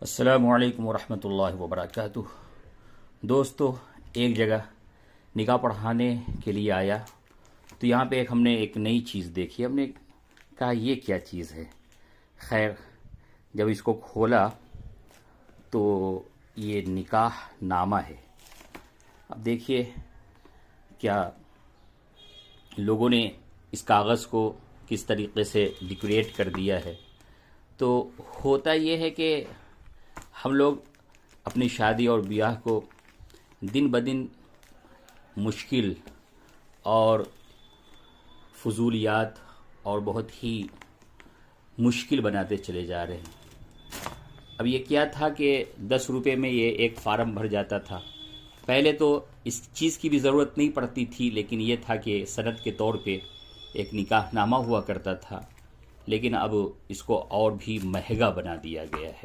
अस्सलामुअलैकुम वरहमतुल्लाहि वबरकातुह। दोस्तों, एक जगह निकाह पढ़ाने के लिए आया तो यहाँ पे हमने एक नई चीज़ देखी। हमने कहा ये क्या चीज़ है। खैर, जब इसको खोला तो ये निकाह नामा है। अब देखिए क्या लोगों ने इस कागज़ को किस तरीके से डेकोरेट कर दिया है। तो होता ये है कि हम लोग अपनी शादी और ब्याह को दिन ब दिन मुश्किल और फजूलियात और बहुत ही मुश्किल बनाते चले जा रहे हैं। अब ये क्या था कि 10 रुपये में ये एक फार्म भर जाता था। पहले तो इस चीज़ की भी ज़रूरत नहीं पड़ती थी, लेकिन ये था कि सनद के तौर पे एक निकाहनामा हुआ करता था। लेकिन अब इसको और भी महंगा बना दिया गया है।